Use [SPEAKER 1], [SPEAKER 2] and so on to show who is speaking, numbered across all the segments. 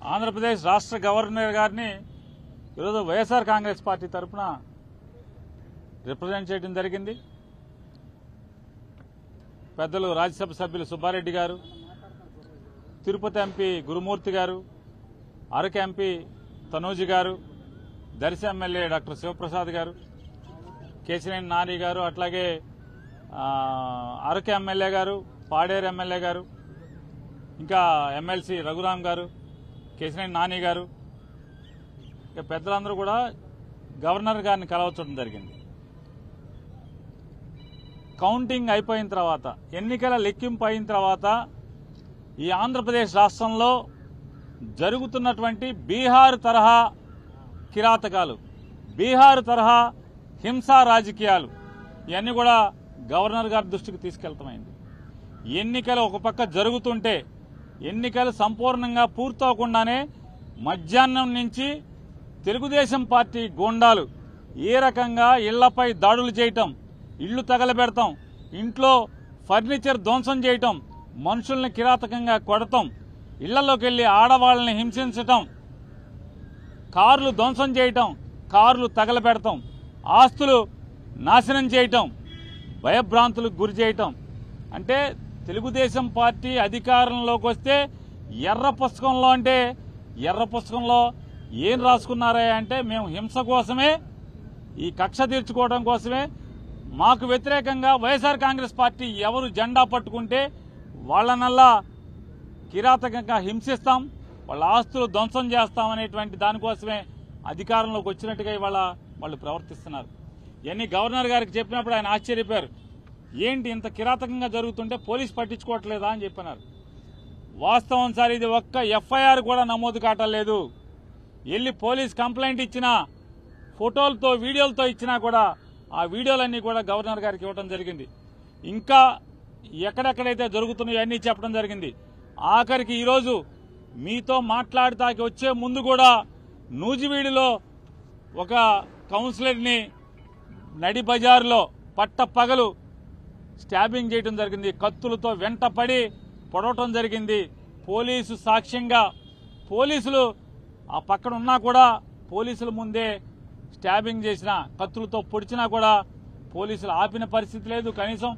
[SPEAKER 1] ఆంధ్రప్రదేశ్ రాష్ట్ర గవర్నర్ గారిని ఈరోజు వైఎస్ఆర్ కాంగ్రెస్ పార్టీ తరఫున రిప్రజెంట్ చేయడం జరిగింది. పెద్దలు రాజ్యసభ సభ్యులు సుబ్బారెడ్డి గారు, తిరుపతి ఎంపీ గురుమూర్తి గారు, అరకు ఎంపీ తనూజి గారు, దర్శి ఎమ్మెల్యే డాక్టర్ శివప్రసాద్ గారు, కేశినేని నాని గారు, అట్లాగే అరకు ఎమ్మెల్యే గారు, పాడేరు ఎమ్మెల్యే గారు, ఇంకా ఎమ్మెల్సీ రఘురామ్ గారు, కేశినేని నాని గారు, ఇక పెద్దలందరూ కూడా గవర్నర్ గారిని కలవచ్చడం జరిగింది. కౌంటింగ్ అయిపోయిన తర్వాత, ఎన్నికల లెక్కింపు అయిన తర్వాత ఈ ఆంధ్రప్రదేశ్ రాష్ట్రంలో జరుగుతున్నటువంటి బీహార్ తరహా కిరాతకాలు, బీహార్ తరహా హింసా రాజకీయాలు ఇవన్నీ కూడా గవర్నర్ గారి దృష్టికి తీసుకెళ్తామైంది. ఎన్నికలు ఒక పక్క జరుగుతుంటే ఎన్నికలు సంపూర్ణంగా పూర్తవకుండానే మధ్యాహ్నం నుంచి తెలుగుదేశం పార్టీ గూండాలు ఏ రకంగా ఇళ్లపై దాడులు చేయటం, ఇళ్లు తగలబెడతాం, ఇంట్లో ఫర్నిచర్ ధ్వంసం చేయటం, మనుషుల్ని కిరాతకంగా కొడతాం, ఇళ్లలోకి వెళ్లి ఆడవాళ్ళని హింసించటం, కార్లు ధ్వంసం చేయటం, కార్లు తగలబెడతాం, ఆస్తులు నాశనం చేయటం, భయభ్రాంతులకు గురి చేయటం. అంటే తెలుగుదేశం పార్టీ అధికారంలోకి వస్తే ఎర్ర పుస్తకంలో, అంటే ఎర్ర పుస్తకంలో ఏం రాసుకున్నారా అంటే మేము హింస కోసమే, ఈ కక్ష తీర్చుకోవడం కోసమే, మాకు వ్యతిరేకంగా వైఎస్ఆర్ కాంగ్రెస్ పార్టీ ఎవరు జెండా పట్టుకుంటే వాళ్ళనల్లా కిరాతకంగా హింసిస్తాం, వాళ్ళ ఆస్తులు ధ్వంసం చేస్తామనేటువంటి దానికోసమే అధికారంలోకి వచ్చినట్టుగా ఇవాళ వాళ్ళు ప్రవర్తిస్తున్నారు. ఇవన్నీ గవర్నర్ గారికి చెప్పినప్పుడు ఆయన ఆశ్చర్యపోయారు. ఏంటి ఇంత కిరాతకంగా జరుగుతుంటే పోలీసు పట్టించుకోవట్లేదా అని చెప్పినారు. వాస్తవం సార్, ఇది ఒక్క ఎఫ్ఐఆర్ కూడా నమోదు కావట్లేదు. వెళ్ళి పోలీస్ కంప్లైంట్ ఇచ్చినా, ఫోటోలతో వీడియోలతో ఇచ్చినా కూడా ఆ వీడియోలన్నీ కూడా గవర్నర్ గారికి ఇవ్వడం జరిగింది. ఇంకా ఎక్కడెక్కడైతే జరుగుతున్నాయో అన్నీ చెప్పడం జరిగింది. ఆఖరికి ఈరోజు మీతో మాట్లాడటానికి వచ్చే ముందు కూడా నూజివీడులో ఒక కౌన్సిలర్ని నడి బజారులో పట్టపగలు స్టాబింగ్ చేయడం జరిగింది. కత్తులతో వెంటపడి పొడవటం జరిగింది. పోలీసు సాక్ష్యంగా, పోలీసులు ఆ పక్కన ఉన్నా కూడా పోలీసుల ముందే స్టాబింగ్ చేసిన, కత్తులతో పొడిచినా కూడా పోలీసులు ఆపిన పరిస్థితి లేదు. కనీసం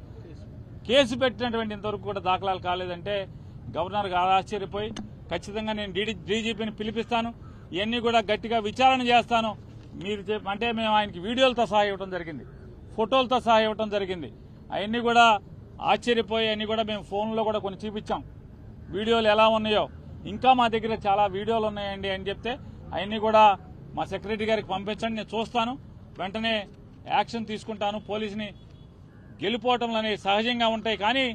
[SPEAKER 1] కేసు పెట్టినటువంటి ఇంతవరకు కూడా దాఖలాలు కాలేదంటే గవర్నర్ గారు ఆశ్చర్యపోయి ఖచ్చితంగా నేను డీజీపీని పిలిపిస్తాను, ఇవన్నీ కూడా గట్టిగా విచారణ చేస్తాను మీరు అంటే మేము ఆయనకి వీడియోలతో సహా ఇవ్వడం జరిగింది, ఫోటోలతో సహా ఇవ్వడం జరిగింది. అవన్నీ కూడా ఆశ్చర్యపోయి అన్నీ కూడా మేము ఫోన్లో కూడా కొన్ని చూపించాం, వీడియోలు ఎలా ఉన్నాయో. ఇంకా మా దగ్గర చాలా వీడియోలు ఉన్నాయండి అని చెప్తే అవన్నీ కూడా మా సెక్రటరీ గారికి పంపించండి, నేను చూస్తాను, వెంటనే యాక్షన్ తీసుకుంటాను. పోలీసుని గెలిపోవటంలు అనేవి సహజంగా ఉంటాయి, కానీ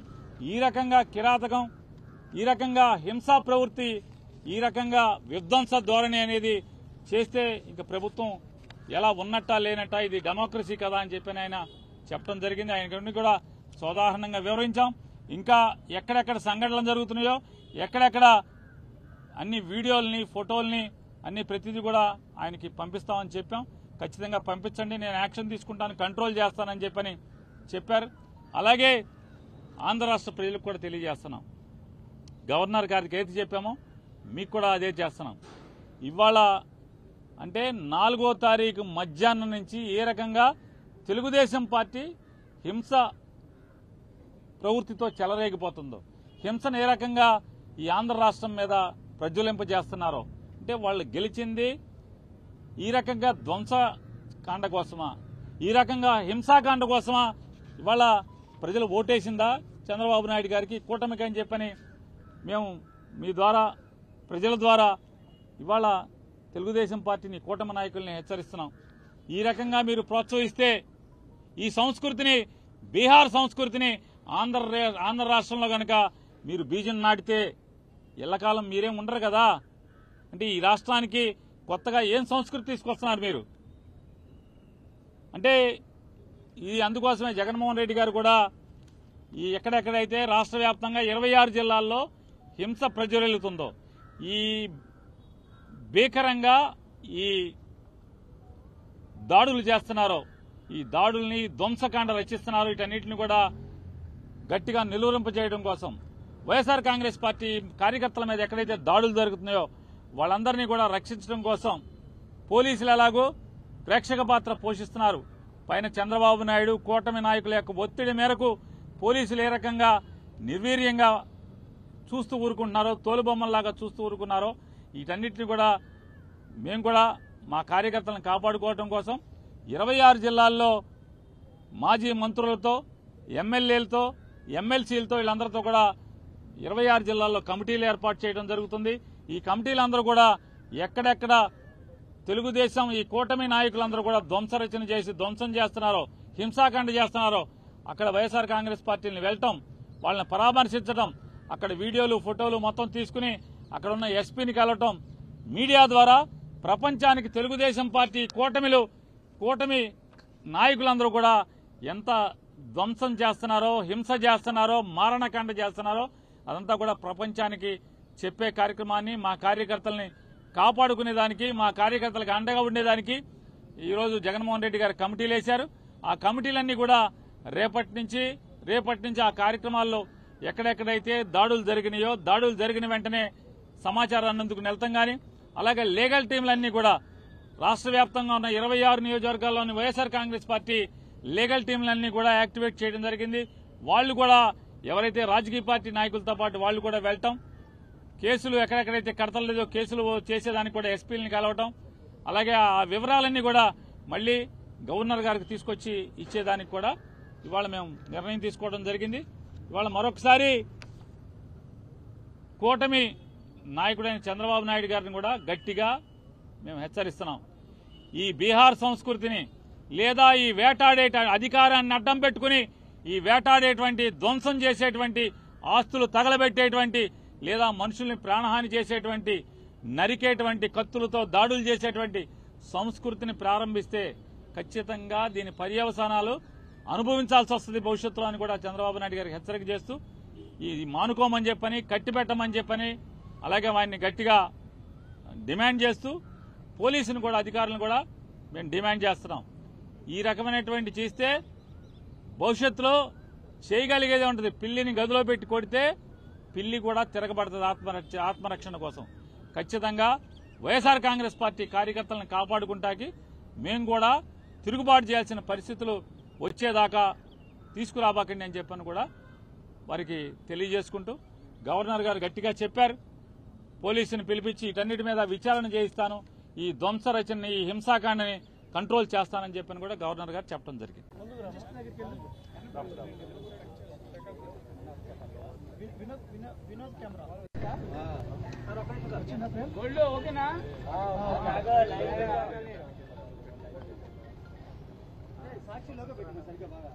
[SPEAKER 1] ఈ రకంగా కిరాతకం, ఈ రకంగా హింసా ప్రవృత్తి, ఈ రకంగా విధ్వంస ధోరణి అనేది చేస్తే ఇంకా ప్రభుత్వం ఎలా ఉన్నట్టా లేనట్టా, ఇది డెమోక్రసీ కదా అని చెప్పి ఆయన చెప్పడం జరిగింది. ఆయన కూడా సోదాహరణంగా వివరించాం. ఇంకా ఎక్కడెక్కడ సంఘటనలు జరుగుతున్నాయో, ఎక్కడెక్కడ అన్ని వీడియోల్ని, ఫోటోల్ని అన్ని ప్రతిదీ కూడా ఆయనకి పంపిస్తామని చెప్పాం. ఖచ్చితంగా పంపించండి, నేను యాక్షన్ తీసుకుంటాను, కంట్రోల్ చేస్తానని చెప్పని చెప్పారు. అలాగే ఆంధ్ర రాష్ట్ర ప్రజలకు కూడా తెలియజేస్తున్నాం, గవర్నర్ గారికి ఏది చెప్పామో మీకు కూడా అదే చేస్తున్నాం. ఇవాళ అంటే 4వ తారీఖు మధ్యాహ్నం నుంచి ఏ రకంగా తెలుగుదేశం పార్టీ హింస ప్రవృత్తితో చెలరేగిపోతుందో, హింసను ఏ రకంగా ఈ ఆంధ్ర రాష్ట్రం మీద ప్రజ్వలింపజేస్తున్నారో, అంటే వాళ్ళు గెలిచింది ఈ రకంగా ధ్వంసకాండ కోసమా, ఈ రకంగా హింసాకాండ కోసమా? ఇవాళ ప్రజలు ఓటేసిందా చంద్రబాబు నాయుడు గారికి, కూటమికి అని చెప్పని మేము మీ ద్వారా, ప్రజల ద్వారా ఇవాళ తెలుగుదేశం పార్టీని, కూటమి నాయకుల్ని హెచ్చరిస్తున్నాం. ఈ రకంగా మీరు ప్రోత్సహిస్తే ఈ సంస్కృతిని, బీహార్ సంస్కృతిని ఆంధ్ర రాష్ట్రంలో కనుక మీరు బీజం నాటితే ఎల్లకాలం మీరేం ఉండరు కదా. అంటే ఈ రాష్ట్రానికి కొత్తగా ఏం సంస్కృతి తీసుకొస్తున్నారు మీరు? అంటే ఇది అందుకోసమే జగన్మోహన్ రెడ్డి గారు కూడా ఈ ఎక్కడెక్కడైతే రాష్ట్ర వ్యాప్తంగా 26 జిల్లాల్లో హింస ప్రజ్వలిల్లుతుందో, ఈ భీకరంగా ఈ దాడులు చేస్తున్నారో, ఈ దాడుల్ని ధ్వంసకాండ రచిస్తున్నారో, వీటన్నిటిని కూడా గట్టిగా నిలువరింపజేయడం కోసం వైఎస్ఆర్ కాంగ్రెస్ పార్టీ కార్యకర్తల మీద ఎక్కడైతే దాడులు జరుగుతున్నాయో వాళ్ళందరినీ కూడా రక్షించడం కోసం పోలీసులు ఎలాగో ప్రేక్షక పాత్ర పోషిస్తున్నారు. పైన చంద్రబాబు నాయుడు కూటమి నాయకుల యొక్క ఒత్తిడి మేరకు పోలీసులు ఏ రకంగా నిర్వీర్యంగా చూస్తూ ఊరుకుంటున్నారో, తోలుబొమ్మల్లాగా చూస్తూ ఊరుకున్నారో, వీటన్నిటిని కూడా మేము కూడా మా కార్యకర్తలను కాపాడుకోవడం కోసం 26 జిల్లాల్లో మాజీ మంత్రులతో, ఎమ్మెల్యేలతో, ఎమ్మెల్సీలతో వీళ్ళందరితో కూడా 26 జిల్లాల్లో కమిటీలు ఏర్పాటు చేయడం జరుగుతుంది. ఈ కమిటీలందరూ కూడా ఎక్కడెక్కడ తెలుగుదేశం ఈ కూటమి నాయకులందరూ కూడా ధ్వంసరచన చేసి ధ్వంసం చేస్తున్నారో, హింసాకాండ చేస్తున్నారో అక్కడ వైఎస్ఆర్ కాంగ్రెస్ పార్టీని వెళ్ళటం, వాళ్ళని పరామర్శించడం, అక్కడ వీడియోలు ఫోటోలు మొత్తం తీసుకుని అక్కడ ఉన్న ఎస్పీని కలవటం, మీడియా ద్వారా ప్రపంచానికి తెలుగుదేశం పార్టీ కూటమి నాయకులందరూ కూడా ఎంత ధ్వంసం చేస్తున్నారో, హింస చేస్తున్నారో, మారణకాండ చేస్తున్నారో అదంతా కూడా ప్రపంచానికి చెప్పే కార్యక్రమాన్ని, మా కార్యకర్తల్ని కాపాడుకునేదానికి, మా కార్యకర్తలకు అండగా ఉండేదానికి ఈరోజు జగన్మోహన్ రెడ్డి గారు కమిటీలు వేశారు. ఆ కమిటీలన్నీ కూడా రేపటి నుంచి ఆ కార్యక్రమాల్లో ఎక్కడెక్కడైతే దాడులు జరిగినాయో, దాడులు జరిగిన వెంటనే సమాచారాన్ని అందుకు వెళ్తాం. కానీ అలాగే లీగల్ టీంలన్నీ కూడా రాష్ట్ర వ్యాప్తంగా ఉన్న 26 నియోజకవర్గాల్లోని వైఎస్ఆర్ కాంగ్రెస్ పార్టీ లీగల్ టీంలన్నీ కూడా యాక్టివేట్ చేయడం జరిగింది. వాళ్ళు కూడా ఎవరైతే రాజకీయ పార్టీ నాయకులతో పాటు వాళ్ళు కూడా వెళ్తాం, కేసులు ఎక్కడెక్కడైతే కడతలేదో కేసులు చేసేదానికి కూడా ఎస్పీలని కలవటం, అలాగే ఆ వివరాలన్నీ కూడా మళ్లీ గవర్నర్ గారికి తీసుకొచ్చి ఇచ్చేదానికి కూడా ఇవాళ మేము నిర్ణయం తీసుకోవడం జరిగింది. ఇవాళ మరొకసారి కూటమి నాయకుడైన చంద్రబాబు నాయుడు గారిని కూడా గట్టిగా మేము హెచ్చరిస్తున్నాం. ఈ బీహార్ సంస్కృతిని లేదా ఈ వేటాడే అధికారాన్ని అడ్డం పెట్టుకుని ఈ వేటాడేటువంటి, ధ్వంసం చేసేటువంటి, ఆస్తులు తగలబెట్టేటువంటి లేదా మనుషుల్ని ప్రాణహాని చేసేటువంటి, నరికేటువంటి, కత్తులతో దాడులు చేసేటువంటి సంస్కృతిని ప్రారంభిస్తే ఖచ్చితంగా దీని పర్యవసానాలు అనుభవించాల్సి వస్తుంది భవిష్యత్తులో అని కూడా చంద్రబాబు నాయుడు గారికి హెచ్చరిక చేస్తూ ఇది మానుకోమని చెప్పని, కట్టిపెట్టమని చెప్పని, అలాగే వారిని గట్టిగా డిమాండ్ చేస్తూ పోలీసును కూడా, అధికారులను కూడా మేము డిమాండ్ చేస్తున్నాం. ఈ రకమైనటువంటి చేస్తే భవిష్యత్తులో చేయగలిగేదే ఉంటుంది. పిల్లిని గదిలో పెట్టి కొడితే పిల్లి కూడా తిరగబడుతుంది ఆత్మరక్షణ కోసం. ఖచ్చితంగా వైఎస్ఆర్ కాంగ్రెస్ పార్టీ కార్యకర్తలను కాపాడుకుంటాకి మేము కూడా తిరుగుబాటు చేయాల్సిన పరిస్థితులు వచ్చేదాకా తీసుకురాబాకండి అని చెప్పని కూడా వారికి తెలియజేసుకుంటూ, గవర్నర్ గారు గట్టిగా చెప్పారు, పోలీసుని పిలిపించి వీటన్నిటి మీద విచారణ చేయిస్తాను, ఈ ధ్వంస రచనని, ఈ హింసాకాండని కంట్రోల్ చేస్తానని చెప్పని కూడా గవర్నర్ గారు చెప్పడం జరిగింది.
[SPEAKER 2] సాక్షి లోగా పెట్టిన సరిగ్గా బాగా